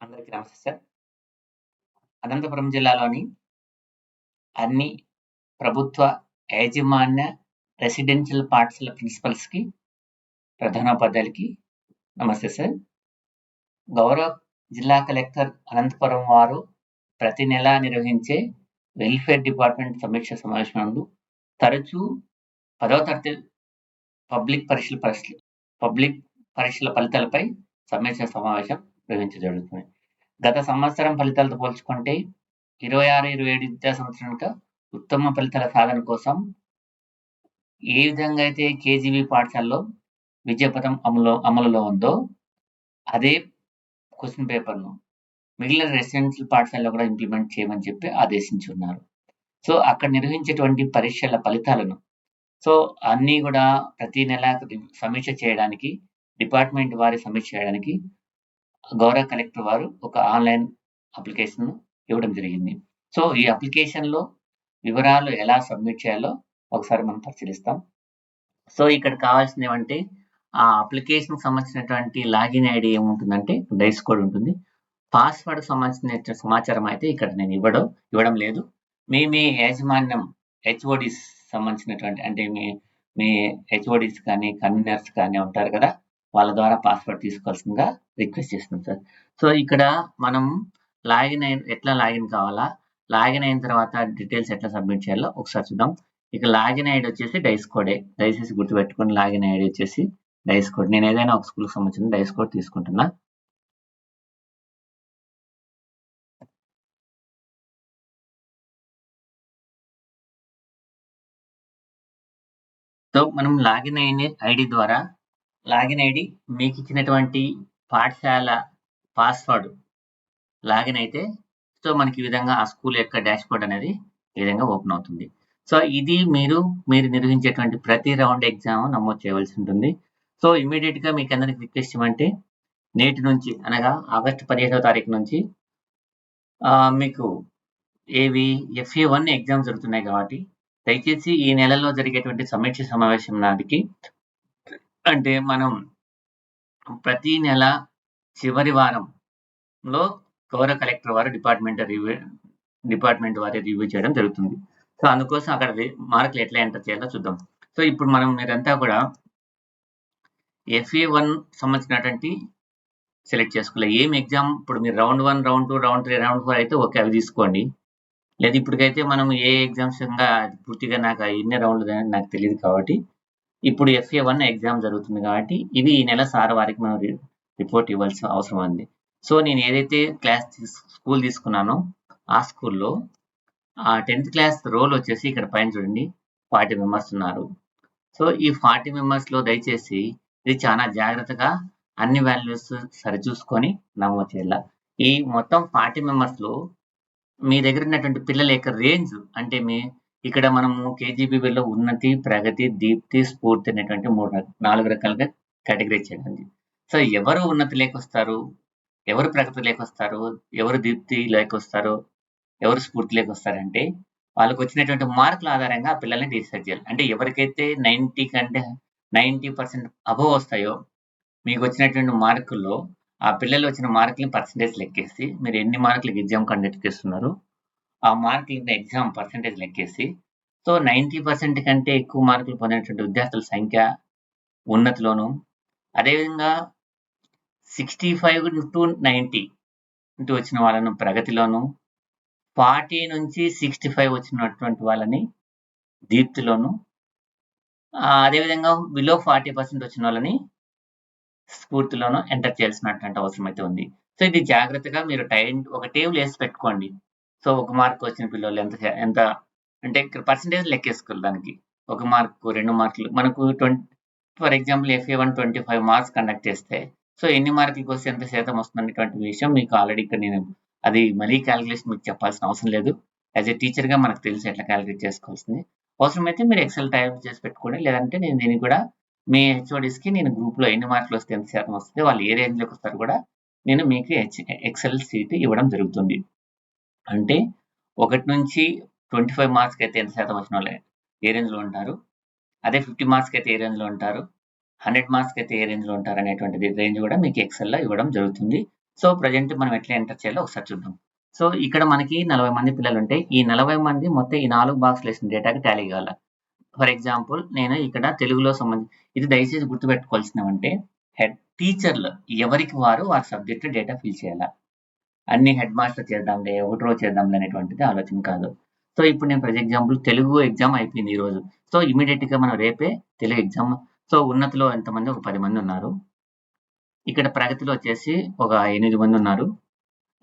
అందరికీ నమస్తే సార్. అనంతపురం జిల్లాలోని అన్ని ప్రభుత్వ యాజమాన్య రెసిడెన్షియల్ పాఠశాల ప్రిన్సిపల్స్‌కి, ప్రధానోపాధ్యాయులకి నమస్తే సార్. గౌరవ జిల్లా కలెక్టర్ అనంతపురం వారు ప్రతి నెలా నిర్వహించే వెల్ఫేర్ డిపార్ట్మెంట్ సమీక్ష సమావేశం నందు తరచూ 10వ తరగతి పబ్లిక్ పరీక్షల ఫలితాలపై సమీక్ష సమావేశం నిర్వహించడం జరుగుతుంది. గత సంవత్సరం ఫలితాలతో పోల్చుకుంటే 26-27 విద్యా సంవత్సరానికి ఉత్తమ ఫలితాల సాధన కోసం ఏ విధంగా అయితే కేజీబీ పాఠశాలలో విద్యాపథం అమలులో ఉందో అదే క్వశ్చన్ పేపర్‌ను మిగిలిన రెసిడెన్షియల్ పాఠశాలలో కూడా ఇంప్లిమెంట్ చేయమని చెప్పి ఆదేశించున్నారు. సో, అక్కడ నిర్వహించేటువంటి పరీక్షల ఫలితాలను అన్నీ కూడా ప్రతి నెల సమీక్ష చేయడానికి, డిపార్ట్మెంట్ వారి సమీక్ష చేయడానికి గౌరవ కలెక్టర్ వారు ఒక ఆన్‌లైన్ అప్లికేషన్ ఇవ్వడం జరిగింది. సో, ఈ అప్లికేషన్‌లో వివరాలు ఎలా సబ్మిట్ చేయాలో ఒకసారి మనం పరిశీలిస్తాం. సో, ఇక్కడ కావాల్సింది ఏమంటే ఆ అప్లికేషన్‌కి సంబంధించినటువంటి లాగిన్ ఐడీ ఏముంటుందంటే డైస్ కోడ్ ఉంటుంది. పాస్వర్డ్‌కి సంబంధించిన సమాచారం అయితే ఇక్కడ నేను ఇవ్వడం లేదు. మీ యాజమాన్యం హెచ్ఓడీస్ సంబంధించినటువంటి అంటే మీ హెచ్ఓడీస్ కానీ, కన్వీనర్స్ కానీ ఉంటారు కదా! వాళ్ళ ద్వారా పాస్వర్డ్ తీసుకోవాల్సిందిగా రిక్వెస్ట్ చేస్తున్నాం సార్. సో, ఇక్కడ మనం ఎట్లా లాగిన్ కావాలా? లాగిన్ అయిన తర్వాత డీటెయిల్స్ ఎట్లా సబ్మిట్ చేయాలో ఒకసారి చూద్దాం. ఇక లాగిన్ ఐడీ వచ్చేసి డైస్ కోడే. దయచేసి గుర్తుపెట్టుకోండి, లాగిన్ ఐడీ వచ్చేసి డైస్ కోడ్. నేను ఏదైనా ఒక స్కూల్‌కి సంబంధించిన డైస్ కోడ్ తీసుకుంటున్నా. సో, మనం లాగిన్ అయిన ఐడీ ద్వారా లాగిన్ ఐడీ మీకు ఇచ్చినటువంటి పాఠశాల పాస్వర్డ్ లాగిన్ అయితే మనకి ఈ విధంగా ఆ స్కూల్ యొక్క డాష్‌బోర్డ్ అనేది ఈ విధంగా ఓపెన్ అవుతుంది. సో, ఇది మీరు నిర్వహించేటువంటి ప్రతి రౌండ్ ఎగ్జామ్ నమోదు చేయవలసి ఉంటుంది. సో, ఇమ్మీడియేట్‌గా మీకు అందరికి రిక్వెస్ట్ ఏమంటే నేటి నుంచి అనగా ఆగస్టు 15వ తారీఖు నుంచి మీకు FA1 ఎగ్జామ్స్ జరుగుతున్నాయి కాబట్టి దయచేసి ఈ నెలలో జరిగేటువంటి సమీక్ష సమావేశం నాటికి అంటే మనం ప్రతి నెల చివరి వారంలో గౌరవ కలెక్టర్ వారు డిపార్ట్మెంట్ వారి రివ్యూ చేయడం జరుగుతుంది. సో, అందుకోసం అక్కడ మార్కులు ఎట్లా ఎంటర్ చేయాలో చూద్దాం. సో, ఇప్పుడు మీరంతా కూడా FA1 సంబంధించినటువంటి సెలెక్ట్ చేసుకోవాలి. ఏం ఎగ్జామ్ ఇప్పుడు మీరు రౌండ్ 1, రౌండ్ 2, రౌండ్ 3, రౌండ్ 4 అయితే ఓకే, అవి తీసుకోండి. లేదా ఇప్పటికైతే మనం ఏ ఎగ్జామ్స్ పూర్తిగా నాకు ఎన్ని రౌండ్లు అనేది నాకు తెలియదు కాబట్టి ఇప్పుడు FA1 ఎగ్జామ్ జరుగుతుంది కాబట్టి ఇవి ఈ నెల సార్ వారికి మనం రిపోర్ట్ ఇవ్వాల్సిన అవసరం ఉంది. సో, నేను ఏదైతే స్కూల్ తీసుకున్నానో ఆ స్కూల్‌లో 10th క్లాస్ రోల్ వచ్చేసి ఇక్కడ పైన చూడండి 40 మెంబర్స్ ఉన్నారు. సో, ఈ 40 మెంబర్స్‌లో దయచేసి ఇది చాలా జాగ్రత్తగా అన్ని వాల్యూస్ సరిచూసుకొని నమోదు చేయాల. ఈ మొత్తం 40 మెంబర్స్‌లో మీ దగ్గర ఉన్నటువంటి పిల్లల యొక్క రేంజ్ అంటే ఇక్కడ మనము కేజీబీవీలో ఉన్నతి, ప్రగతి, దీప్తి, స్ఫూర్తి అనేటువంటి 4 రకాలుగా కేటగరైజ్ చేయడం. సో, ఎవరు ఉన్నతి లేకొస్తారు, ఎవరు ప్రగతి లేకొస్తారు, ఎవరు దీప్తి లేకొస్తారు, ఎవరు స్ఫూర్తి లేకొస్తారంటే వాళ్ళకి వచ్చినటువంటి మార్కుల ఆధారంగా ఆ పిల్లల్ని డిసైడ్ చేయాలి. అంటే ఎవరికైతే 90 కంటే 90% అబోవ్ వస్తాయో మీకు వచ్చినటువంటి మార్కుల్లో ఆ పిల్లలు వచ్చిన మార్కులని పర్సెంటేజ్ లెక్కేసి మీరు ఎన్ని మార్కులకి ఎగ్జామ్ కండక్ట్ చేస్తున్నారో ఆ మార్కులని ఎగ్జామ్ పర్సెంటేజ్ లెక్కేసి 90% కంటే ఎక్కువ మార్కులు పొందినటువంటి విద్యార్థుల సంఖ్య ఉన్నతిలోను, అదేవిధంగా 65-90 వచ్చిన వాళ్ళను ప్రగతిలోను, 40-65 వచ్చినటువంటి వాళ్ళని దీప్తిలోను, అదేవిధంగా బిలో 40% వచ్చిన వాళ్ళని స్ఫూర్తిలోను ఎంటర్ చేయాల్సినటువంటి అవసరం అయితే ఉంది. సో, ఇది జాగ్రత్తగా మీరు ఒక టేబుల్ వేసి పెట్టుకోండి. సో, 1 మార్క్ వచ్చిన పిల్లలు ఎంత అంటే ఇక్కడ పర్సెంటేజ్ లెక్కేసుకోవాలి దానికి. 1 మార్కు, 2 మార్కులు మనకు for example FA1 25 marks conduct చేస్తే సో, ఎన్ని మార్కులకి వస్తే ఎంత శాతం వస్తుందనేటువంటి విషయం మీకు ఆల్రెడీ ఇక్కడ నేను అది మళ్ళీ క్యాలిక్యులేషన్ మీకు చెప్పాల్సిన అవసరం లేదు. యాజ్ ఎ టీచర్‌గా మనకు తెలుసు ఎట్లా క్యాలిక్యులేట్ చేసుకోవాల్సింది. అవసరమైతే మీరు ఎక్సెల్ టైప్ చేసి పెట్టుకోండి. లేదంటే నేను దీన్ని కూడా మీ హెచ్ఓడీస్‌కి నేను గ్రూప్‌లో ఎన్ని మార్కులు వస్తే ఎంత శాతం వస్తుంది, వాళ్ళు ఏ రేంజ్‌లోకి వస్తారో కూడా నేను మీకు ఎక్సెల్ షీట్ ఇవ్వడం జరుగుతుంది. అంటే 1 నుంచి 25 మార్క్స్‌కి అయితే ఎంత శాతం వచ్చిన వాళ్ళు ఏ రేంజ్‌లో ఉంటారు, అదే 50 మార్క్స్‌కి అయితే ఏ రేంజ్‌లో ఉంటారు, 100 మార్క్స్‌కి అయితే ఏ రేంజ్‌లో ఉంటారు అనేటువంటిది రేంజ్ కూడా మీకు ఎక్సెల్‌లో ఇవ్వడం జరుగుతుంది. సో ప్రజెంట్ మనం ఎట్లా ఎంటర్ చేయాలో ఒకసారి చూద్దాం. సో ఇక్కడ మనకి 40 మంది పిల్లలు ఉంటే ఈ 40 మంది మొత్తం ఈ 4 బాక్స్‌లో వేసిన డేటాకి టాలీ కావాలా. ఫర్ ఎగ్జాంపుల్ నేను ఇక్కడ తెలుగులో ఇది దయచేసి గుర్తుపెట్టుకోవాల్సినవంటే టీచర్లు ఎవరికి వారు వారి సబ్జెక్ట్ డేటా ఫిల్ చేయాలా. అన్ని హెడ్ మాస్టర్ చేద్దాంలే, ఒకటి రోజు చేద్దాంలే అనేటువంటిది ఆలోచన కాదు. సో ఇప్పుడు నేను ఫర్ ఎగ్జాంపుల్ తెలుగు ఎగ్జామ్ అయిపోయింది ఈరోజు. సో ఇమీడియట్‌గా మనం రేపే తెలుగు ఎగ్జామ్. సో ఉన్నతిలో ఎంతమంది ఒక 10 మంది ఉన్నారు. ఇక్కడ ప్రగతిలో వచ్చేసి ఒక 8 మంది ఉన్నారు.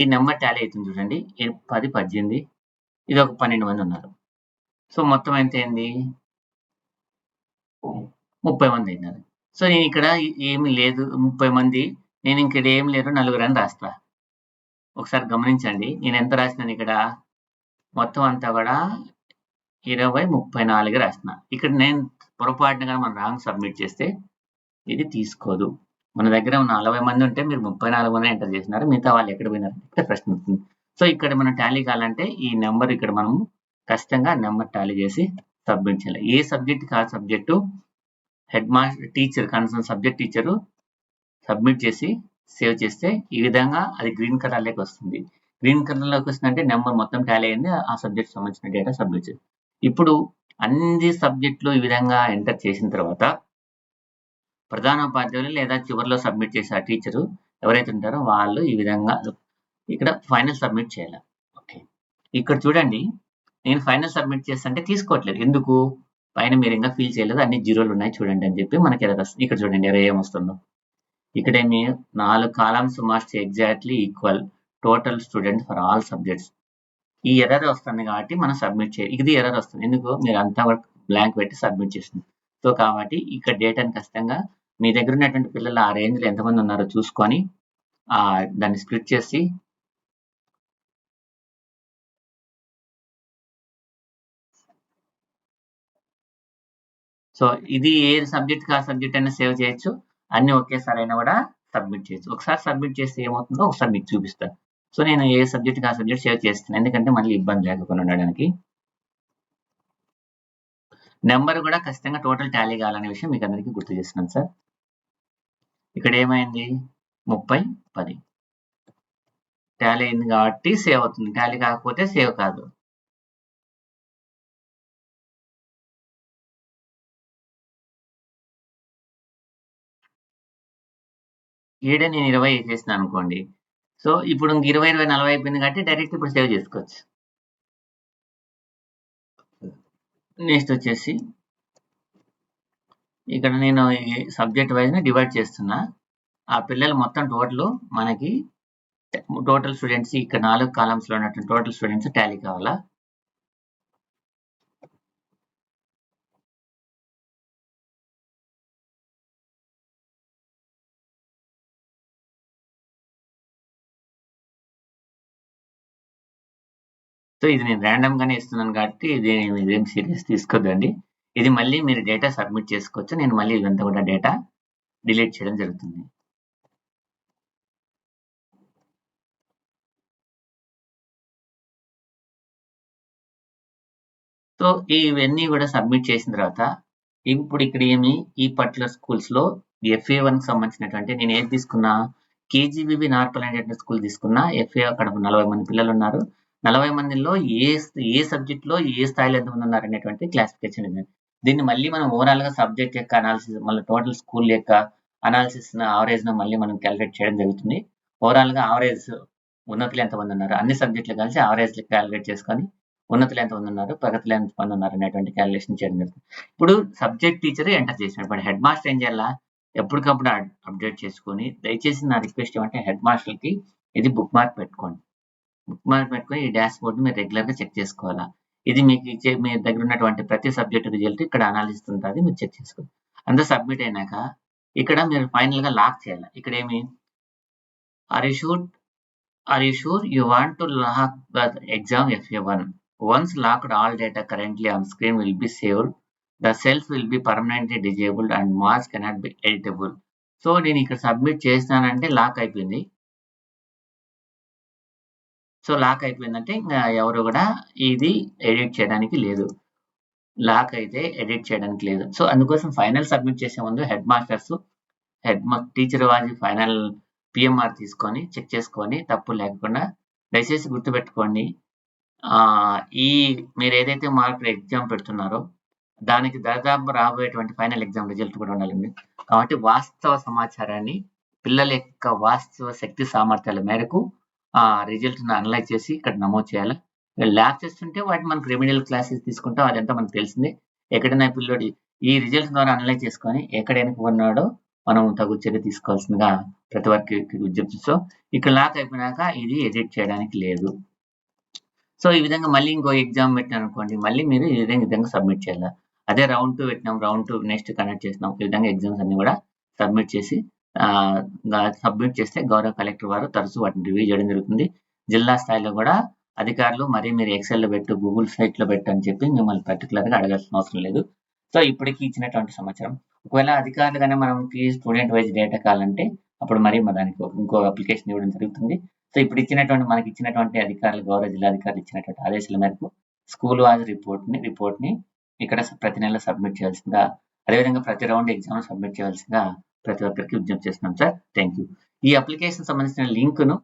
ఈ నెంబర్ టాలీ అవుతుంది చూడండి. 10, 18 ఇది ఒక 12 మంది ఉన్నారు. సో మొత్తం ఎంత అయింది? 30 మంది అయినారు. సో నేను ఇక్కడ ఏమి లేదు 30 మంది. నేను ఇక్కడ ఏం లేరు నలుగురని రాస్తా. ఒకసారి గమనించండి. నేను ఎంత రాసినాను ఇక్కడ? మొత్తం అంతా కూడా 20, 34 రాసిన. ఇక్కడ నేను పొరపాటున మనం రాంగ్ సబ్మిట్ చేస్తే ఇది తీసుకోదు. మన దగ్గర 40 మంది ఉంటే మీరు 34 మంది ఎంటర్ చేసినారు. మిగతా వాళ్ళు ఎక్కడ పోయినారు అంటే ప్రశ్న వస్తుంది. సో ఇక్కడ మనం టాలీ కావాలంటే ఈ నెంబర్ ఇక్కడ మనం ఖచ్చితంగా నెంబర్ టాలీ చేసి సబ్మిట్ చేయాలి. ఏ సబ్జెక్ట్ ఆ subject head master teacher concern subject teacher submit చేసి సేవ్ చేస్తే ఈ విధంగా అది గ్రీన్ కలర్లోకి వస్తుంది. గ్రీన్ కలర్లోకి వస్తుందంటే నెంబర్ మొత్తం టాలీ అయింది. ఆ సబ్జెక్ట్ సంబంధించిన డేటా సబ్మిట్ చేయాలి. ఇప్పుడు అన్ని సబ్జెక్టులు ఈ విధంగా ఎంటర్ చేసిన తర్వాత ప్రధానోపాధ్యాయులు లేదా చివరిలో సబ్మిట్ చేసే ఆ టీచరు ఎవరైతే ఉంటారో వాళ్ళు ఈ విధంగా ఇక్కడ ఫైనల్ సబ్మిట్ చేయాలి. ఓకే, ఇక్కడ చూడండి నేను ఫైనల్ సబ్మిట్ చేస్తుంటే తీసుకోవట్లేదు. ఎందుకు? పైన మీరు ఇంకా ఫిల్ చేయలేదు, అన్ని జీరోలు ఉన్నాయి చూడండి అని చెప్పి మనకి ఎర్రర్ వస్తుంది. ఇక్కడ చూడండి ఎర్రర్ ఏమొస్తుందో. ఇక్కడేమి 4 columns must exactly equal total students for all subjects. ఈ ఎర్రర్ వస్తుంది కాబట్టి మనం సబ్మిట్ చేయాలి. ఇది ఎర్రర్ వస్తుంది ఎందుకు? మీరు అంతా బ్లాంక్ పెట్టి సబ్మిట్ చేస్తుంది. సో కాబట్టి ఇక్కడ డేటాని ఖచ్చితంగా మీ దగ్గర ఉన్నటువంటి పిల్లలు ఆ రేంజ్లో ఎంతమంది ఉన్నారో చూసుకొని దాన్ని స్ప్లిట్ చేసి సో ఇది ఏ సబ్జెక్ట్ ఆ సబ్జెక్ట్ అయినా సేవ్ చేయొచ్చు. అన్ని ఒకేసారి అయినా కూడా సబ్మిట్ చేయొచ్చు. ఒకసారి సబ్మిట్ చేస్తే ఏమవుతుందో ఒకసారి మీకు చూపిస్తాను. సో నేను ఏ సబ్జెక్ట్ ఆ సబ్జెక్ట్ సేవ్ చేస్తాను ఎందుకంటే మళ్ళీ ఇబ్బంది లేకుండా ఉండడానికి. నెంబర్ కూడా ఖచ్చితంగా టోటల్ టాలీ కావాలనే విషయం మీకు అందరికీ గుర్తు చేస్తున్నాను సార్. ఇక్కడ ఏమైంది? 30, 10 టాలీ అయింది కాబట్టి సేవ్ అవుతుంది. టాలీ కాకపోతే సేవ్ కాదు. ఈడ నేను 20 వేసేసిన అనుకోండి. సో ఇప్పుడు 20, 20, 40 అయిపోయింది కాబట్టి డైరెక్ట్ ఇప్పుడు సేవ్ చేసుకోవచ్చు. నెక్స్ట్ వచ్చేసి ఇక్కడ నేను సబ్జెక్ట్ వైజ్ డివైడ్ చేస్తున్నా. ఆ పిల్లలు మొత్తం టోటల్ మనకి టోటల్ స్టూడెంట్స్ ఇక్కడ 4 కాలమ్స్ లో ఉన్నటువంటి టోటల్ స్టూడెంట్స్ టాలీ కావాలా. సో ఇది నేను ర్యాండమ్ గానే ఇస్తున్నాను కాబట్టి ఇదేం సీరియస్ తీసుకోద్దండి. ఇది మళ్ళీ మీరు డేటా సబ్మిట్ చేసుకోవచ్చు. నేను మళ్ళీ ఇదంతా కూడా డేటా డిలీట్ చేయడం జరుగుతుంది. సో ఇవన్నీ కూడా సబ్మిట్ చేసిన తర్వాత ఇప్పుడు ఇక్కడ ఏమి ఈ పర్టికులర్ స్కూల్స్ లో FA1 కి సంబంధించినటువంటి నేను ఏది తీసుకున్నా KGBB నార్పల్ అనేటువంటి స్కూల్ తీసుకున్నా. FA అక్కడ 40 మంది పిల్లలు ఉన్నారు. 40 మందిలో ఏ సబ్జెక్ట్ లో ఏ స్థాయిలో ఎంతమంది ఉన్నారు అనేటువంటి క్లాసిఫికేషన్ ఉంది. దీన్ని మళ్ళీ మనం ఓవరాల్ గా సబ్జెక్ట్ యొక్క అనాలిసిస్ మళ్ళీ టోటల్ స్కూల్ యొక్క అనాలిసిస్ ఆవరేజ్ ను మళ్ళీ మనం క్యాలిక్యులేట్ చేయడం జరుగుతుంది. ఓవరాల్ గా ఆవరేజ్ ఉన్నతులు ఎంతమంది ఉన్నారు అన్ని సబ్జెక్టులు కలిసి ఆవరేజ్ క్యాలిక్యులేట్ చేసుకొని ఉన్నతులు ఎంతమంది ఉన్నారు ప్రగతిలో ఎంతమంది ఉన్నారు అనేటువంటి క్యాలిక్యులేషన్ చేయడం జరుగుతుంది. ఇప్పుడు సబ్జెక్ట్ టీచర్ ఎంటర్ చేసినప్పుడు హెడ్ మాస్టర్ ఏం చేయాలా? ఎప్పటికప్పుడు అప్డేట్ చేసుకొని దయచేసి నా రిక్వెస్ట్ ఏమంటే హెడ్ మాస్టర్కి ఇది బుక్ మార్క్ పెట్టుకోండి. బుక్ మార్క్ పెట్టుకొని ఈ డాష్ బోర్డ్ మీరు రెగ్యులర్ గా చెక్ చేసుకోవాలా. ఇది మీకు ఇచ్చే మీ దగ్గర ఉన్నటువంటి ప్రతి సబ్జెక్ట్ రిజల్ట్ ఇక్కడ అనాలిసిస్ ఉంటుంది, మీరు చెక్ చేసుకోవాలి. అంతా సబ్మిట్ అయినాక ఇక్కడ మీరు ఫైనల్ గా లాక్ చేయాలి. ఇక్కడ ఏమి are you sure you want to lock the exam FA1. Once locked, all data currently on screen will be saved. The cells will be permanently disabled and marks cannot be editable. So నేను ఇక్కడ submit చేసినానంటే lock అయిపోయింది. So lock అయిపోయిందంటే ఇంకా ఎవరు కూడా ఇది edit చేయడానికి లేదు. లాక్ అయితే ఎడిట్ చేయడానికి లేదు. సో అందుకోసం ఫైనల్ సబ్మిట్ చేసే ముందు హెడ్ మాస్టర్స్ టీచర్ వారి ఫైనల్ పిఎంఆర్ తీసుకొని చెక్ చేసుకొని తప్పు లేకుండా దయచేసి గుర్తుపెట్టుకోండి. ఈ మీరు ఏదైతే మార్కులు ఎగ్జామ్ పెడుతున్నారో దానికి దాదాపు రాబోయేటువంటి ఫైనల్ ఎగ్జామ్ రిజల్ట్ కూడా ఉండాలండి. కాబట్టి వాస్తవ సమాచారాన్ని పిల్లల యొక్క వాస్తవ శక్తి సామర్థ్యాల మేరకు రిజల్ట్‌ని అనలైజ్ చేసి ఇక్కడ నమోదు చేయాలి. ల్యాబ్ చేస్తుంటే వాటిని మనకు రెమెడియల్ క్లాసెస్ తీసుకుంటాం. అదంతా మనకు తెలిసిందే. ఎక్కడైనా పిల్లోడు ఈ రిజల్ట్స్ ద్వారా అనలైజ్ చేసుకొని ఎక్కడ వెనుకబడినాడో మనం తగు చర్య తీసుకోవాల్సిందిగా ప్రతి ఒక్కరికి విజ్ఞప్తి. సో ఇక్కడ లాక్ అయిపోయినాక ఇది ఎడిట్ చేయడానికి లేదు. సో ఈ విధంగా మళ్ళీ ఇంకో ఎగ్జామ్ పెట్టారనుకోండి, మళ్ళీ మీరు ఈ విధంగా సబ్మిట్ చేయాలి. అదే రౌండ్ 2 పెట్టినాం, రౌండ్ 2 నెక్స్ట్ కండక్ట్ చేసినాం. ఈ విధంగా ఎగ్జామ్స్ అన్ని కూడా సబ్మిట్ చేస్తే గౌరవ కలెక్టర్ వారు తరచూ వాటిని రివ్యూ చేయడం జరుగుతుంది. జిల్లా స్థాయిలో కూడా అధికారులు మరి మీరు ఎక్సెల్‌లో పెట్టు, గూగుల్ సైట్‌లో పెట్టు అని చెప్పి మిమ్మల్ని పర్టికులర్‌గా అడగాల్సిన అవసరం లేదు. సో ఇప్పటికి ఇచ్చినటువంటి సమాచారం. ఒకవేళ అధికారులు గానే మనకి స్టూడెంట్ వైజ్ డేటా కావాలంటే అప్పుడు మరి దానికి ఇంకో అప్లికేషన్ ఇవ్వడం జరుగుతుంది. సో ఇప్పుడు మనకి ఇచ్చినటువంటి అధికారులు, గౌరవ జిల్లాధికారులు ఇచ్చినటువంటి ఆదేశాల మేరకు స్కూల్ వాజ్ రిపోర్ట్‌ని ఇక్కడ ప్రతి నెల సబ్మిట్ చేయాల్సిందిగా, అదేవిధంగా ప్రతి రౌండ్ ఎగ్జామ్ సబ్మిట్ చేయాల్సిందిగా ప్రతి ఒక్కరికి విజ్ఞప్తి చేస్తున్నాం సార్. Thank you. ఈ అప్లికేషన్ సంబంధించిన లింక్‌ను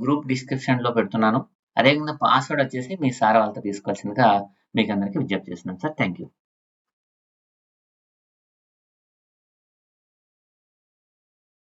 గ్రూప్ డిస్క్రిప్షన్‌లో పెడుతున్నాను. అదేవిధంగా పాస్వర్డ్ వచ్చేసి మీ సార్ వాళ్ళతో తీసుకోవాల్సిందిగా మీకు అందరికీ విజ్ఞప్తి చేస్తున్నాను సార్. Thank you.